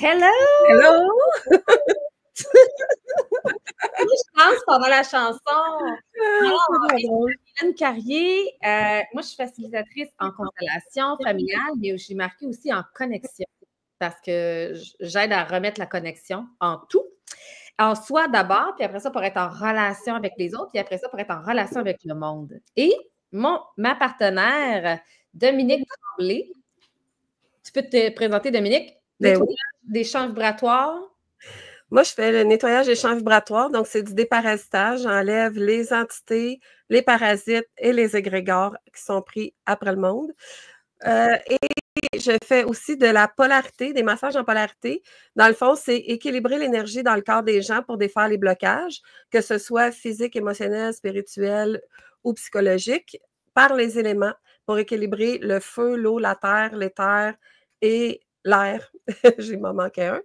Hello! Hello! Je pense pendant la chanson. Alors, Hélène Carrier, moi, je suis facilitatrice en constellation familiale, mais j'ai marqué aussi en connexion parce que j'aide à remettre la connexion en tout. En soi d'abord, puis après ça, pour être en relation avec les autres, puis après ça, pour être en relation avec le monde. Et ma partenaire, Dominique Tremblay, tu peux te présenter, Dominique? Nettoyage des champs vibratoires. Moi, je fais le nettoyage des champs vibratoires, donc c'est du déparasitage. J'enlève les entités, les parasites et les égrégores qui sont pris après le monde. Et je fais aussi de la polarité, des massages en polarité. Dans le fond, c'est équilibrer l'énergie dans le corps des gens pour défaire les blocages, que ce soit physique, émotionnel, spirituel ou psychologique, par les éléments pour équilibrer le feu, l'eau, la terre, l'éther et l'air. J'ai m'en manqué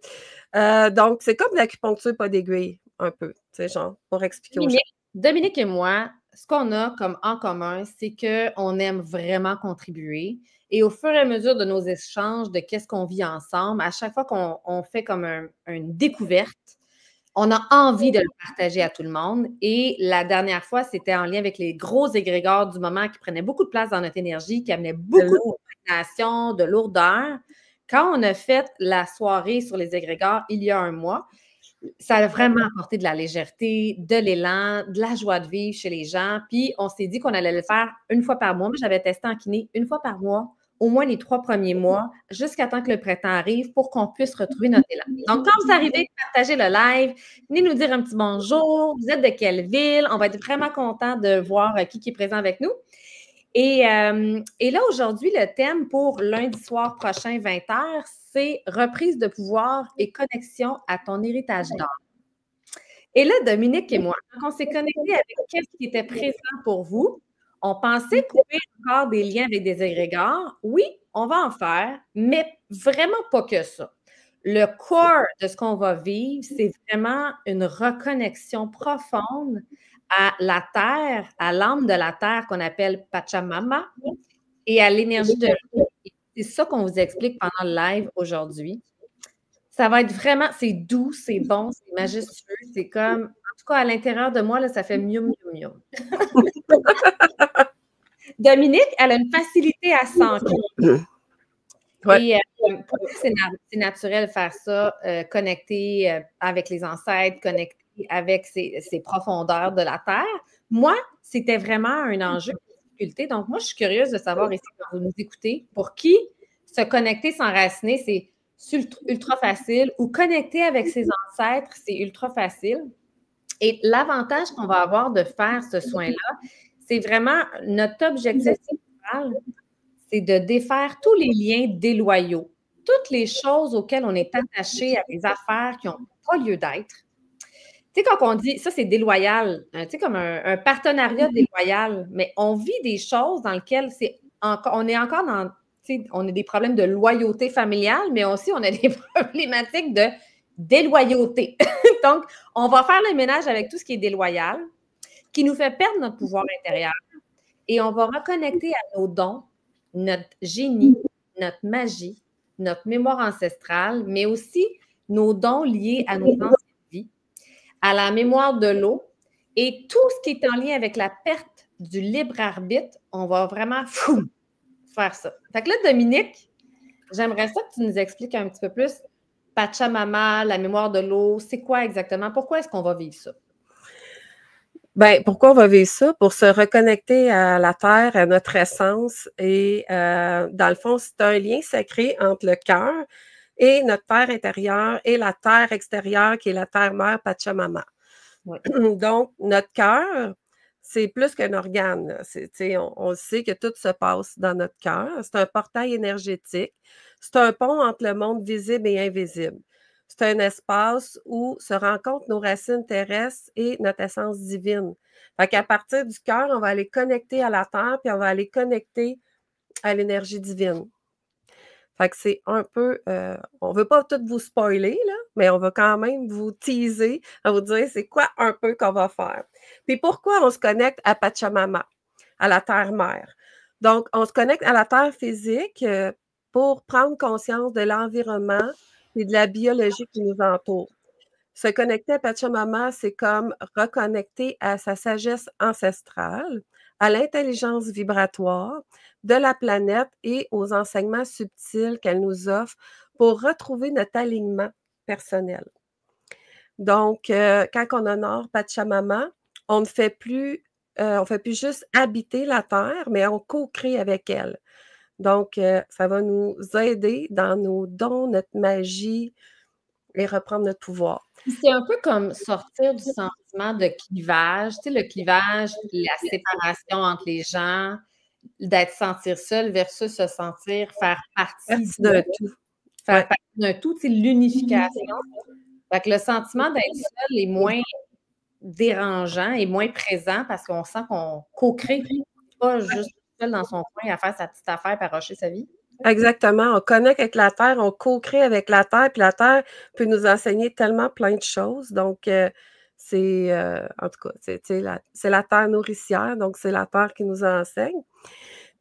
un. Donc, c'est comme de l'acupuncture, pas d'aiguille, un peu, tu sais, genre, pour expliquer aux gens. Dominique et moi, ce qu'on a comme en commun, c'est qu'on aime vraiment contribuer. Et au fur et à mesure de nos échanges, de qu'est-ce qu'on vit ensemble, à chaque fois qu'on fait comme une découverte, on a envie de le partager à tout le monde. Et la dernière fois, c'était en lien avec les gros égrégores du moment qui prenaient beaucoup de place dans notre énergie, qui amenaient beaucoup de stagnation, de lourdeur. Quand on a fait la soirée sur les égrégores il y a un mois, ça a vraiment apporté de la légèreté, de l'élan, de la joie de vivre chez les gens. Puis, on s'est dit qu'on allait le faire une fois par mois. Moi, j'avais testé en kiné une fois par mois, au moins les 3 premiers mois, jusqu'à temps que le printemps arrive pour qu'on puisse retrouver notre élan. Donc, quand vous arrivez, partagez le live, venez nous dire un petit bonjour. Vous êtes de quelle ville? On va être vraiment content de voir qui est présent avec nous. Et là, aujourd'hui, le thème pour lundi soir prochain, 20h, c'est reprise de pouvoir et connexion à ton héritage d'âme. Et là, Dominique et moi, quand on s'est connectés avec qu'est-ce qui était présent pour vous, on pensait couper encore des liens avec des égrégores. Oui, on va en faire, mais vraiment pas que ça. Le core de ce qu'on va vivre, c'est vraiment une reconnexion profonde à la terre, à l'âme de la terre qu'on appelle Pachamama et à l'énergie de l'eau. C'est ça qu'on vous explique pendant le live aujourd'hui. Ça va être vraiment, c'est doux, c'est bon, c'est majestueux, c'est comme, en tout cas, à l'intérieur de moi, là, ça fait mieux, mieux, mieux. Dominique, elle a une facilité à s'ancrer. Ouais. Et pour nous, c'est naturel de faire ça, connecter avec les ancêtres, connecter avec ces profondeurs de la Terre. Moi, c'était vraiment un enjeu de difficulté. Donc, moi, je suis curieuse de savoir ici, quand vous nous écoutez, pour qui se connecter, s'enraciner, c'est ultra facile, ou connecter avec ses ancêtres, c'est ultra facile. Et l'avantage qu'on va avoir de faire ce soin-là, c'est vraiment notre objectif principal, c'est de défaire tous les liens déloyaux, toutes les choses auxquelles on est attaché à des affaires qui n'ont pas lieu d'être. Tu sais, quand on dit ça, c'est déloyal, tu sais, comme un partenariat déloyal, mais on vit des choses dans lesquelles on est encore dans, tu sais, on a des problèmes de loyauté familiale, mais aussi on a des problématiques de déloyauté. Donc, on va faire le ménage avec tout ce qui est déloyal, qui nous fait perdre notre pouvoir intérieur, et on va reconnecter à nos dons, notre génie, notre magie, notre mémoire ancestrale, mais aussi nos dons liés à nos anciennes vies, à la mémoire de l'eau et tout ce qui est en lien avec la perte du libre arbitre. On va vraiment faire ça. Fait que là, Dominique, j'aimerais ça que tu nous expliques un petit peu plus Pachamama, la mémoire de l'eau, c'est quoi exactement? Pourquoi est-ce qu'on va vivre ça? Bien, pourquoi on va vivre ça? Pour se reconnecter à la terre, à notre essence. Et dans le fond, c'est un lien sacré entre le cœur et notre terre intérieure et la terre extérieure qui est la terre-mère Pachamama. Oui. Donc, notre cœur, c'est plus qu'un organe. On sait que tout se passe dans notre cœur. C'est un portail énergétique. C'est un pont entre le monde visible et invisible. C'est un espace où se rencontrent nos racines terrestres et notre essence divine. Fait qu'à partir du cœur, on va aller connecter à la terre, puis on va aller connecter à l'énergie divine. Fait que c'est un peu, on veut pas tout vous spoiler, là, mais on va quand même vous teaser, à vous dire c'est quoi un peu qu'on va faire. Puis pourquoi on se connecte à Pachamama, à la terre-mère? Donc, on se connecte à la terre physique pour prendre conscience de l'environnement et de la biologie qui nous entoure. Se connecter à Pachamama, c'est comme reconnecter à sa sagesse ancestrale, à l'intelligence vibratoire de la planète et aux enseignements subtils qu'elle nous offre pour retrouver notre alignement personnel. Donc, quand on honore Pachamama, on ne fait plus, on fait plus juste habiter la Terre, mais on co-crée avec elle. Donc, ça va nous aider dans nos dons, notre magie et reprendre notre pouvoir. C'est un peu comme sortir du sentiment de clivage, tu sais, le clivage, la séparation entre les gens, d'être sentir seul versus se sentir faire partie d'un tout. faire partie d'un tout, c'est l'unification. Fait que le sentiment d'être seul est moins dérangeant et moins présent parce qu'on sent qu'on co-crée, pas juste seul dans son coin à faire sa petite affaire et à rusher sa vie. Exactement, on connecte avec la terre, on co-crée avec la terre, puis la terre peut nous enseigner tellement plein de choses. Donc, c'est, en tout cas, c'est la terre nourricière, donc c'est la terre qui nous enseigne.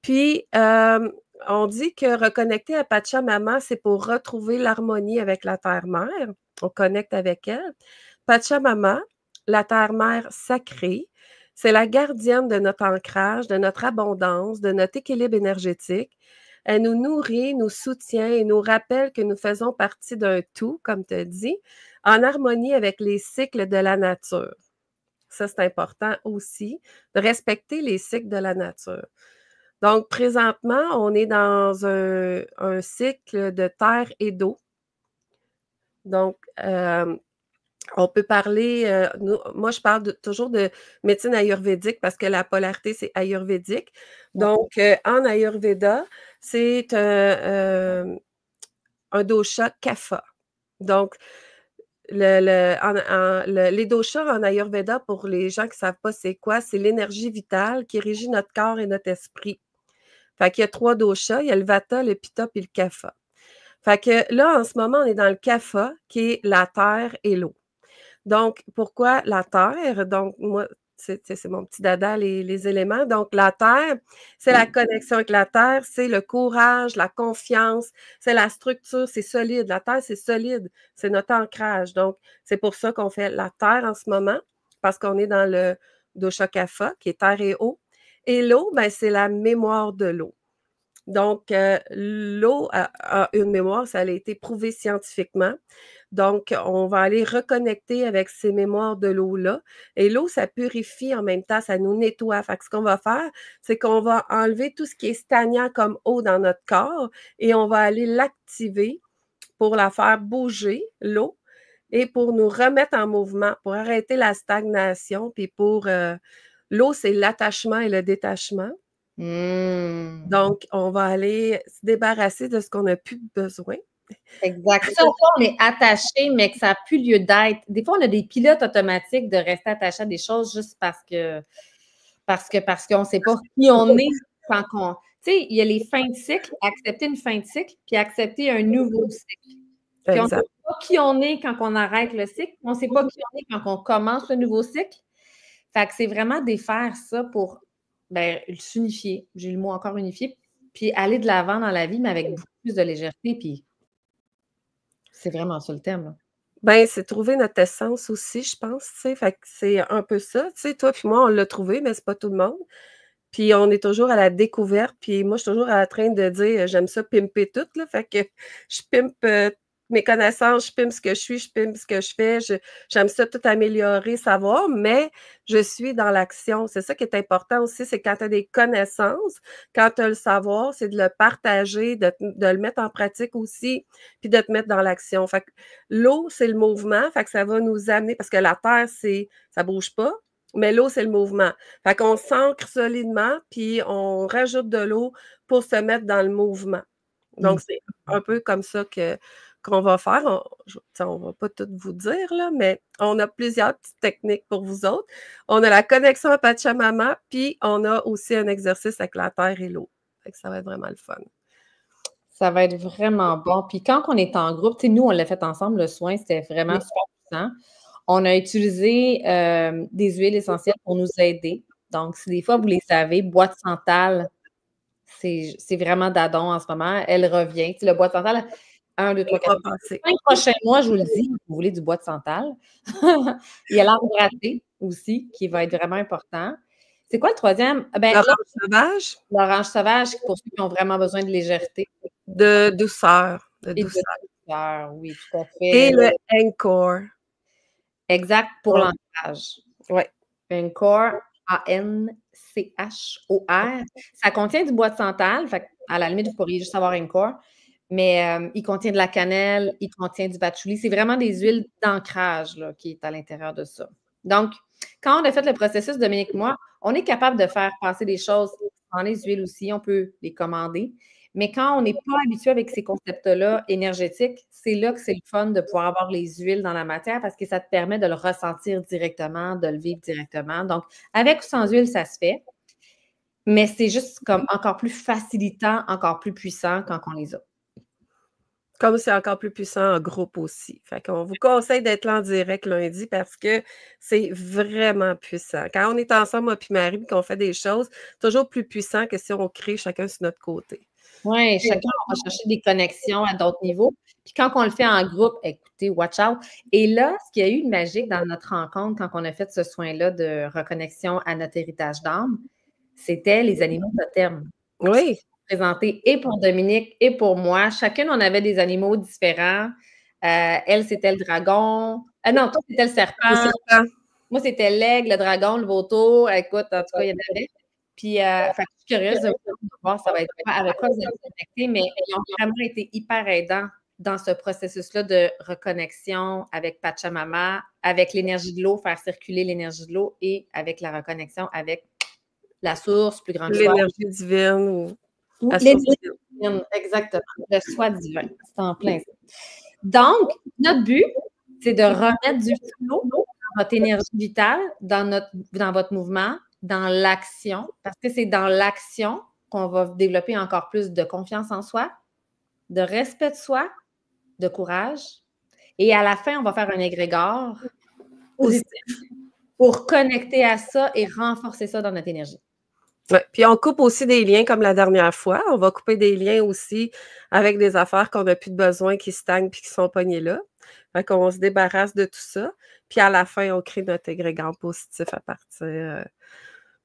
Puis, on dit que reconnecter à Pachamama, c'est pour retrouver l'harmonie avec la terre-mère. On connecte avec elle. Pachamama, la terre-mère sacrée, c'est la gardienne de notre ancrage, de notre abondance, de notre équilibre énergétique. Elle nous nourrit, nous soutient et nous rappelle que nous faisons partie d'un tout, comme tu as dit, en harmonie avec les cycles de la nature. Ça, c'est important aussi, de respecter les cycles de la nature. Donc, présentement, on est dans un cycle de terre et d'eau. Donc, on peut parler, moi, je parle toujours de médecine ayurvédique parce que la polarité, c'est ayurvédique. Donc, en Ayurveda, c'est un dosha kapha. Donc, les doshas en Ayurveda, pour les gens qui ne savent pas c'est quoi, c'est l'énergie vitale qui régit notre corps et notre esprit. Fait qu'il y a 3 doshas, il y a le vata, le pitta puis le kapha. Fait que là, en ce moment, on est dans le kapha, qui est la terre et l'eau. Donc, pourquoi la terre? Donc, moi, c'est mon petit dada, les éléments. Donc, la terre, c'est la connexion avec la terre, c'est le courage, la confiance, c'est la structure, c'est solide. La terre, c'est solide, c'est notre ancrage. Donc, c'est pour ça qu'on fait la terre en ce moment, parce qu'on est dans le dosha kapha, qui est terre et eau. Et l'eau, ben, c'est la mémoire de l'eau. Donc, l'eau a une mémoire, ça a été prouvé scientifiquement. Donc, on va aller reconnecter avec ces mémoires de l'eau-là. Et l'eau, ça purifie en même temps, ça nous nettoie. Fait que ce qu'on va faire, c'est qu'on va enlever tout ce qui est stagnant comme eau dans notre corps et on va aller l'activer pour la faire bouger, l'eau, et pour nous remettre en mouvement, pour arrêter la stagnation. Puis pour l'eau, c'est l'attachement et le détachement. Donc, on va aller se débarrasser de ce qu'on n'a plus besoin. Exact. Ça, on est attaché, mais que ça n'a plus lieu d'être. Des fois, on a des pilotes automatiques de rester attaché à des choses juste parce qu'on ne sait pas qui on est quand on. Tu sais, il y a les fins de cycle, accepter une fin de cycle, puis accepter un nouveau cycle. Puis on ne sait pas qui on est quand on arrête le cycle, on ne sait pas qui on est quand on commence le nouveau cycle. Fait que c'est vraiment défaire ça pour s'unifier. J'ai le mot encore unifier, puis aller de l'avant dans la vie, mais avec beaucoup plus de légèreté, puis c'est vraiment ça le thème, là. Ben, c'est trouver notre essence aussi, je pense, tu sais, fait que c'est un peu ça, tu sais, toi puis moi, on l'a trouvé, mais c'est pas tout le monde. Puis on est toujours à la découverte, puis moi, je suis toujours en train de dire, j'aime ça pimper tout, là, fait que je pimpe mes connaissances, je pimpe ce que je suis, je pimpe ce que je fais, j'aime ça tout améliorer, savoir, mais je suis dans l'action. C'est ça qui est important aussi, c'est quand tu as des connaissances, quand tu as le savoir, c'est de le partager, de le mettre en pratique aussi, puis de te mettre dans l'action. Fait que l'eau, c'est le mouvement, fait que ça va nous amener, parce que la terre, ça bouge pas, mais l'eau, c'est le mouvement. Fait qu'on s'ancre solidement, puis on rajoute de l'eau pour se mettre dans le mouvement. Donc, c'est un peu comme ça qu'on va faire. On ne va pas tout vous dire, là, mais on a plusieurs petites techniques pour vous autres. On a la connexion à Pachamama, puis on a aussi un exercice avec la terre et l'eau. Ça va être vraiment le fun. Ça va être vraiment bon. Puis quand on est en groupe, nous, on l'a fait ensemble, le soin, c'était vraiment super puissant. On a utilisé des huiles essentielles pour nous aider. Donc, si des fois, vous les savez, boîte de santal, c'est vraiment d'adon en ce moment. Elle revient. Le bois de santal, 1, 2, 3, 4, 5 prochains mois, je vous le dis, vous voulez du bois de santal. Il y a l'arbre gratté aussi, qui va être vraiment important. C'est quoi le troisième? L'orange sauvage. L'orange sauvage, pour ceux qui ont vraiment besoin de légèreté. De douceur. De douceur, oui, tout à fait. Et le Encore. Exact, pour l'ancrage. Oui. Encore, A-N-C-H-O-R. Ça contient du bois de santal. Fait à la limite, vous pourriez juste avoir Encore. Mais il contient de la cannelle, il contient du patchouli. C'est vraiment des huiles d'ancrage qui est à l'intérieur de ça. Donc, quand on a fait le processus, Dominique et moi, on est capable de faire passer des choses dans les huiles aussi. On peut les commander. Mais quand on n'est pas habitué avec ces concepts-là énergétiques, c'est là que c'est le fun de pouvoir avoir les huiles dans la matière parce que ça te permet de le ressentir directement, de le vivre directement. Donc, avec ou sans huile, ça se fait. Mais c'est juste comme encore plus facilitant, encore plus puissant quand on les a. Comme c'est encore plus puissant en groupe aussi. Fait qu'on vous conseille d'être là en direct lundi parce que c'est vraiment puissant. Quand on est ensemble, moi puis Marie, qu'on fait des choses, toujours plus puissant que si on crée chacun sur notre côté. Oui, chacun va chercher des connexions à d'autres niveaux. Puis quand on le fait en groupe, écoutez, watch out. Et là, ce qu'il y a eu de magique dans notre rencontre quand on a fait ce soin-là de reconnexion à notre héritage d'âme, c'était les animaux totems. Oui. Présentés et pour Dominique et pour moi. Chacune, on avait des animaux différents. Elle, c'était le dragon. Non, toi, c'était le serpent. Moi, c'était l'aigle, le dragon, le vautour. Écoute, en tout cas, il y en avait. Puis, je suis curieuse de voir ça va être quoi, avec quoi vous allez connecter, mais ils ont vraiment été hyper aidants dans ce processus-là de reconnexion avec Pachamama, avec l'énergie de l'eau, faire circuler l'énergie de l'eau et avec la reconnexion avec la source, plus grande que soi. L'énergie divine ou l'énergie divine, exactement. Le soi divin. C'est en plein ça. Donc, notre but, c'est de remettre du flow dans votre énergie vitale, dans votre mouvement, dans l'action, parce que c'est dans l'action qu'on va développer encore plus de confiance en soi, de respect de soi, de courage. Et à la fin, on va faire un égrégore positif pour connecter à ça et renforcer ça dans notre énergie. Ouais. Puis on coupe aussi des liens comme la dernière fois. On va couper des liens aussi avec des affaires qu'on n'a plus de besoin, qui stagnent puis qui sont pognés là. Fait qu'on se débarrasse de tout ça. Puis à la fin, on crée notre égrégore positif à partir.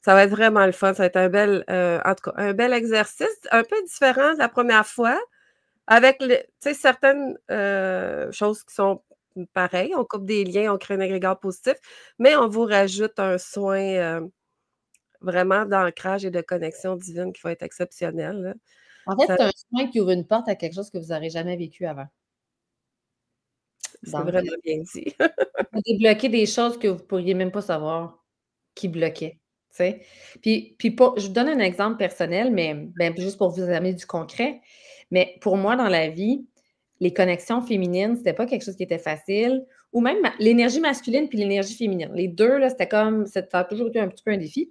Ça va être vraiment le fun. Ça va être en tout cas, un bel exercice, un peu différent de la première fois, avec certaines choses qui sont pareilles. On coupe des liens, on crée un égrégore positif, mais on vous rajoute un soin vraiment d'ancrage et de connexion divine qui va être exceptionnel. Là. En fait, c'est un soin qui ouvre une porte à quelque chose que vous n'aurez jamais vécu avant. C'est vraiment bien dit. Vous débloquez des choses que vous ne pourriez même pas savoir qui bloquaient. Puis je vous donne un exemple personnel, mais juste pour vous amener du concret. Mais pour moi, dans la vie, les connexions féminines, c'était pas quelque chose qui était facile. Ou même l'énergie masculine puis l'énergie féminine. Les deux, là, ça a toujours été un petit peu un défi.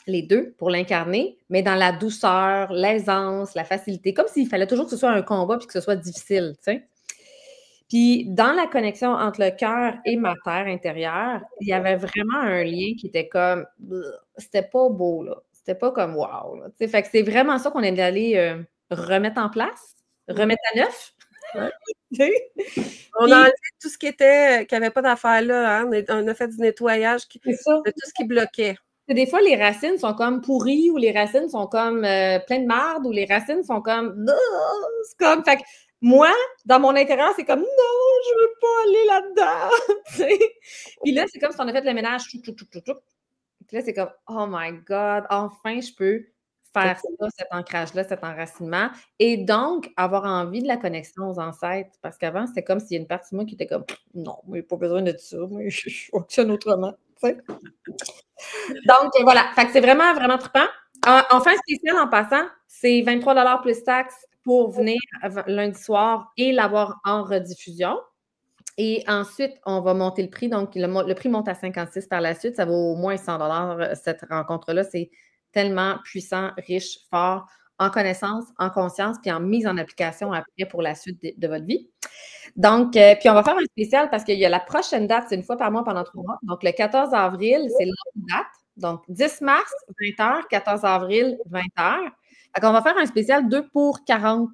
Les deux, pour l'incarner, mais dans la douceur, l'aisance, la facilité, comme s'il fallait toujours que ce soit un combat puis que ce soit difficile, tu sais. Puis, dans la connexion entre le cœur et ma terre intérieure, il y avait vraiment un lien qui était comme... C'était pas beau, là. C'était pas comme « wow ». Fait que c'est vraiment ça qu'on est allé remettre en place, remettre à neuf. Ouais. On a enlevé tout ce qui n'avait pas d'affaires là. Hein? On a fait du nettoyage de tout ce qui bloquait. Des fois, les racines sont comme pourries ou les racines sont comme pleines de marde ou les racines sont comme... C'est comme... Fait que moi, dans mon intérieur, c'est comme « non, je veux pas aller là-dedans ». Puis là, c'est comme si on a fait le ménage. Puis là, c'est comme « oh my God, enfin, je peux faire ça, cet ancrage-là, cet enracinement. » Et donc, avoir envie de la connexion aux ancêtres. Parce qu'avant, c'était comme s'il y a une partie de moi qui était comme « non, moi, j'ai pas besoin de ça. Moi, je fonctionne autrement. » Donc, voilà. Fait que c'est vraiment, vraiment trippant. Enfin, spécial en passant, c'est 23 plus taxes pour venir lundi soir et l'avoir en rediffusion. Et ensuite, on va monter le prix. Donc, le prix monte à 56 par la suite. Ça vaut au moins 100 cette rencontre-là. C'est tellement puissant, riche, fort, en connaissance, en conscience, puis en mise en application après pour la suite de votre vie. Donc, puis on va faire un spécial parce qu'il y a la prochaine date, c'est une fois par mois pendant 3 mois. Donc, le 14 avril, c'est la date. Donc, 10 mars, 20h, 14 avril, 20h. Donc, on va faire un spécial 2 pour 40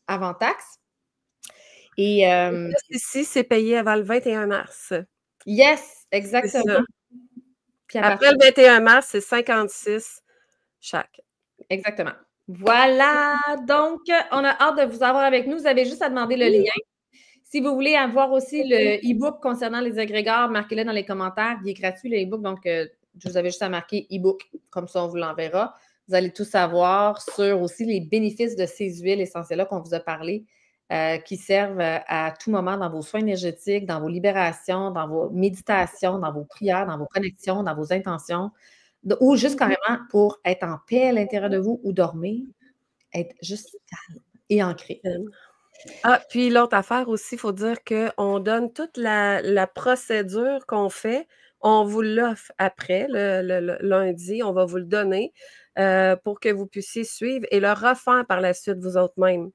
avant taxe. Et ici, c'est payé avant le 21 mars. Yes, exactement. Puis après le 21 mars, c'est 56 chaque. Exactement. Voilà. Donc, on a hâte de vous avoir avec nous. Vous avez juste à demander le lien. Si vous voulez avoir aussi le e-book concernant les agrégats, marquez-le dans les commentaires. Il est gratuit, le e-book. Donc, vous avez juste à marquer e-book. Comme ça, on vous l'enverra. Vous allez tout savoir sur aussi les bénéfices de ces huiles essentielles-là qu'on vous a parlé, qui servent à tout moment dans vos soins énergétiques, dans vos libérations, dans vos méditations, dans vos prières, dans vos connexions, dans vos intentions, ou juste carrément pour être en paix à l'intérieur de vous ou dormir, être juste calme et ancré. Ah, puis l'autre affaire aussi, il faut dire qu'on donne toute la procédure qu'on fait, on vous l'offre après, le lundi, on va vous le donner pour que vous puissiez suivre et le refaire par la suite vous autres mêmes.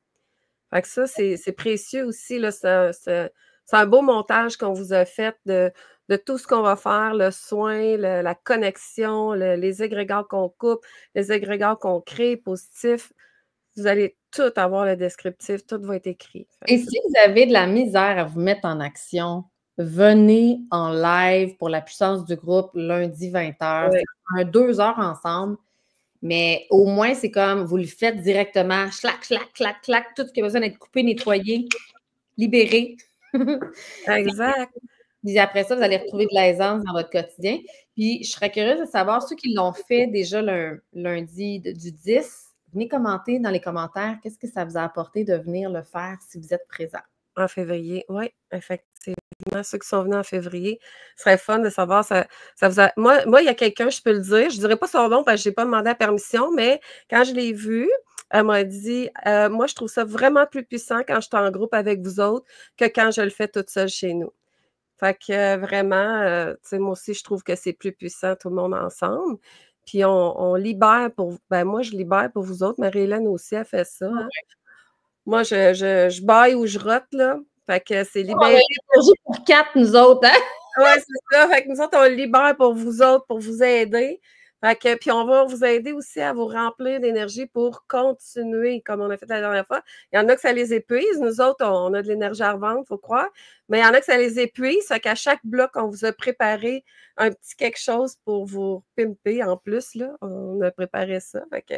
Fait que ça, c'est précieux aussi, là, c'est un beau montage qu'on vous a fait de tout ce qu'on va faire, le soin, la connexion, les égrégores qu'on coupe, les égrégores qu'on crée, positifs. Vous allez tout avoir le descriptif, tout va être écrit. Et si vous avez de la misère à vous mettre en action, venez en live pour la puissance du groupe lundi 20h. Ouais. C'est 2 heures ensemble, mais au moins, c'est comme vous le faites directement, clac, clac, clac, clac, tout ce qui a besoin d'être coupé, nettoyé, libéré. Exact. Puis après ça, vous allez retrouver de l'aisance dans votre quotidien. Puis je serais curieuse de savoir ceux qui l'ont fait déjà lundi du 10. Venez commenter dans les commentaires qu'est-ce que ça vous a apporté de venir le faire si vous êtes présent. En février, oui, effectivement. Ceux qui sont venus en février, ce serait fun de savoir. Ça vous a... Moi, il y a quelqu'un, je peux le dire, je ne dirais pas son nom parce que je n'ai pas demandé la permission, mais quand je l'ai vu, elle m'a dit moi, je trouve ça vraiment plus puissant quand je suis en groupe avec vous autres que quand je le fais toute seule chez nous. Fait que vraiment, tu sais, moi aussi, je trouve que c'est plus puissant, tout le monde ensemble. Puis on libère pour. Ben, moi, je libère pour vous autres. Marie-Hélène aussi a fait ça. Hein? Moi, je baille ou je rote, là. Fait que c'est libéré. On a l'énergie pour 4, nous autres, hein? Oui, c'est ça. Fait que nous autres, on le libère pour vous autres, pour vous aider. Fait que, puis on va vous aider aussi à vous remplir d'énergie pour continuer, comme on a fait la dernière fois. Il y en a que ça les épuise. Nous autres, on a de l'énergie à revendre, il faut croire. Mais il y en a que ça les épuise. Fait qu'à chaque bloc, on vous a préparé un petit quelque chose pour vous pimper en plus. Là. On a préparé ça. Fait que,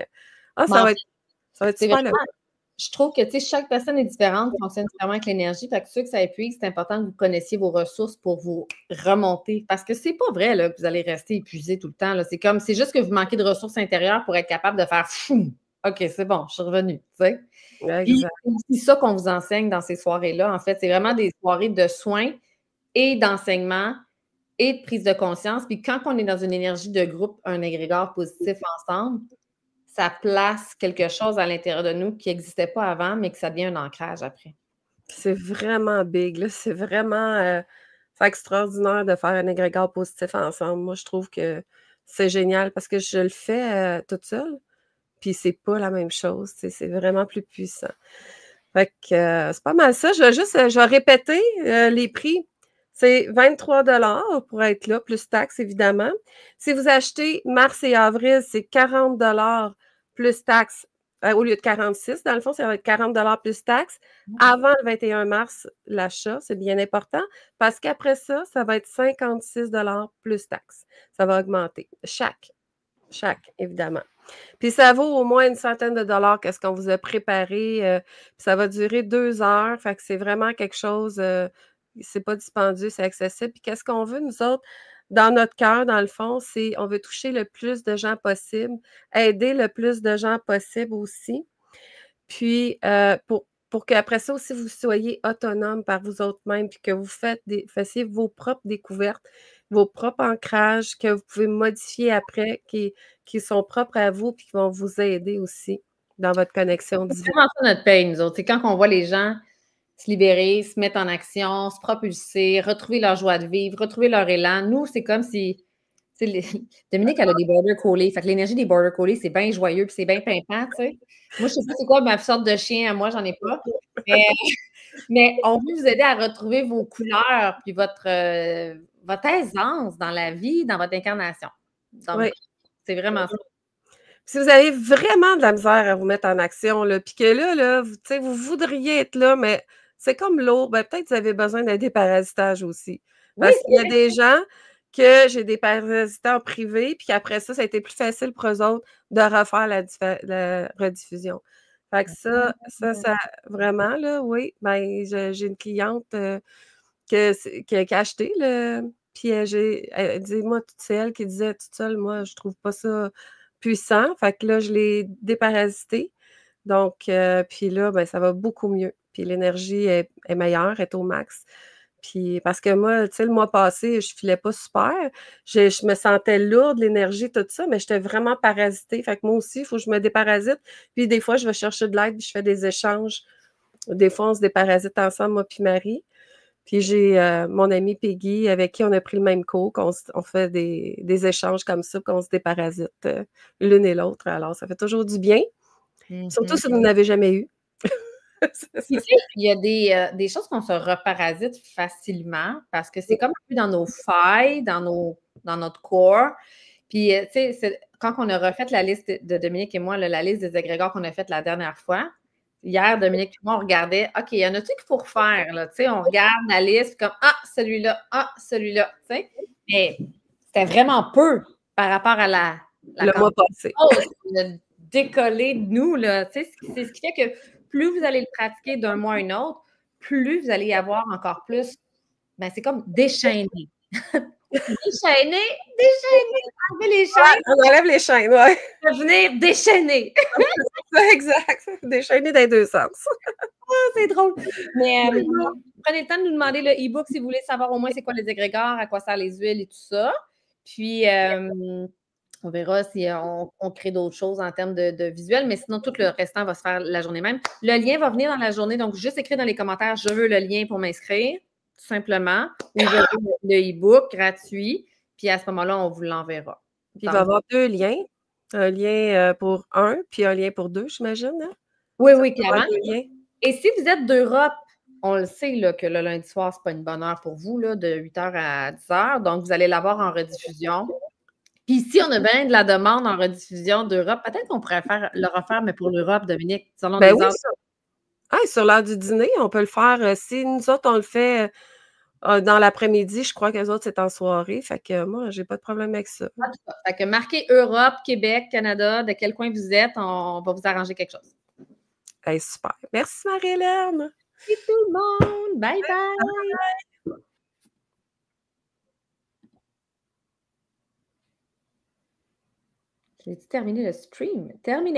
ça va être super le fun. Je trouve que chaque personne est différente, fonctionne différemment avec l'énergie. Fait que ceux que ça épuise, c'est important que vous connaissiez vos ressources pour vous remonter. Parce que c'est pas vrai là, que vous allez rester épuisé tout le temps. C'est juste que vous manquez de ressources intérieures pour être capable de faire fou. OK, c'est bon, je suis revenue. C'est ça qu'on vous enseigne dans ces soirées-là. En fait, c'est vraiment des soirées de soins et d'enseignement et de prise de conscience. Puis quand on est dans une énergie de groupe, un égrégore positif ensemble, ça place quelque chose à l'intérieur de nous qui n'existait pas avant, mais que ça devient un ancrage après. C'est vraiment big, là. C'est vraiment extraordinaire de faire un égrégore positif ensemble. Moi, je trouve que c'est génial parce que je le fais toute seule, puis c'est pas la même chose. C'est vraiment plus puissant. Fait que c'est pas mal ça. Je vais répéter les prix. C'est 23 $ pour être là, plus taxes, évidemment. Si vous achetez mars et avril, c'est 40 $ plus taxes. Au lieu de 46, dans le fond, ça va être 40 $ plus taxes. Avant le 21 mars, l'achat, c'est bien important, parce qu'après ça, ça va être 56 $ plus taxes. Ça va augmenter. Chaque, évidemment. Puis ça vaut au moins une centaine de dollars qu'est-ce qu'on vous a préparé. Puis ça va durer 2 heures. Fait que c'est vraiment quelque chose, c'est pas dispendieux, c'est accessible. Puis qu'est-ce qu'on veut, nous autres, dans notre cœur, dans le fond, c'est on veut toucher le plus de gens possible, aider le plus de gens possible aussi. Puis pour qu'après ça aussi, vous soyez autonome par vous autres mêmes, puis que vous fassiez vos propres découvertes, vos propres ancrages que vous pouvez modifier après, qui sont propres à vous, puis qui vont vous aider aussi dans votre connexion C'est divine. vraiment ça notre paye, nous autres. C'est quand on voit les gens se libérer, se mettre en action, se propulser, retrouver leur joie de vivre, retrouver leur élan. Nous, c'est comme si. Dominique, elle a des border collies. Fait que l'énergie des border collies, c'est bien joyeux puis c'est bien pimpant, tu sais. Moi, je sais pas c'est quoi ma sorte de chien à moi, j'en ai pas. Mais on veut vous aider à retrouver vos couleurs puis votre aisance dans la vie, dans votre incarnation. Donc, Oui. c'est vraiment ça. Si vous avez vraiment de la misère à vous mettre en action, là, puis que là, vous, vous voudriez être là, mais c'est comme lourd, ben, peut-être que vous avez besoin d'un déparasitage aussi. Oui, Parce qu'il y a des gens que j'ai déparasité en privé, puis qu'après ça, ça a été plus facile pour eux autres de refaire la rediffusion. Fait que ça, vraiment, là, oui, ben, j'ai une cliente qui a acheté puis elle dit, moi, c'est elle qui disait toute seule, moi, je trouve pas ça puissant. Fait que là, je l'ai déparasité. Donc, puis là, ben, ça va beaucoup mieux. Puis l'énergie est meilleure, est au max. Puis parce que moi, tu sais, le mois passé, je filais pas super. Je me sentais lourde, l'énergie, tout ça, mais j'étais vraiment parasitée. Fait que moi aussi, il faut que je me déparasite. Puis des fois, je vais chercher de l'aide, puis je fais des échanges. Des fois, on se déparasite ensemble, moi puis Marie. Puis j'ai mon amie Peggy avec qui on a pris le même cours, on fait des échanges comme ça, qu'on se déparasite l'une et l'autre. Alors, ça fait toujours du bien, surtout si vous n'avez jamais eu. Puis, tu sais, il y a des choses qu'on se reparasite facilement parce que c'est comme un peu dans nos failles, dans notre corps. Puis, tu sais, quand on a refait la liste de Dominique et moi, la liste des égrégores qu'on a faite la dernière fois, hier, Dominique et moi, on regardait, OK, il y en a-tu qu'il faut refaire, là? Tu sais, on regarde la liste comme, ah, celui-là, tu sais. Mais c'était vraiment peu par rapport à la Le mois passé. chose qu'on a décollé de nous, là. Tu sais, c'est ce qui fait que plus vous allez le pratiquer d'un mois à un autre, plus vous allez avoir encore plus. Ben, c'est comme déchaîner. Déchaîner, enlever les chaînes, On enlève les chaînes, ouais. devenir déchaîné. Exact. Déchaîner dans les deux sens. C'est drôle. Mais prenez le temps de nous demander le e-book si vous voulez savoir au moins c'est quoi les égrégores, à quoi servent les huiles et tout ça. Puis, on verra si on crée d'autres choses en termes de visuel, mais sinon, tout le restant va se faire la journée même. Le lien va venir dans la journée, donc juste écrire dans les commentaires « Je veux le lien pour m'inscrire », tout simplement, ou « Je veux le e-book gratuit », puis à ce moment-là, on vous l'enverra. Puis il va y avoir 2 liens. Un lien pour un, puis un lien pour deux, j'imagine. Hein? Oui, Ça oui, va avoir clairement. 2 liens. Et si vous êtes d'Europe, on le sait là, que le lundi soir, c'est pas une bonne heure pour vous, là, de 8h à 10h, donc vous allez l'avoir en rediffusion. Puis si on a bien de la demande en rediffusion d'Europe, peut-être qu'on pourrait le refaire, mais pour l'Europe, Dominique, selon Ben des oui, heures. sur l'heure du dîner, on peut le faire. Si nous autres, on le fait dans l'après-midi, je crois que les autres, c'est en soirée. Fait que moi, j'ai pas de problème avec ça. En tout cas, fait que marquez Europe, Québec, Canada, de quel coin vous êtes, on va vous arranger quelque chose. Hey, super. Merci, Marie-Hélène. Et tout le monde, bye bye! J'ai terminé le stream. Terminé.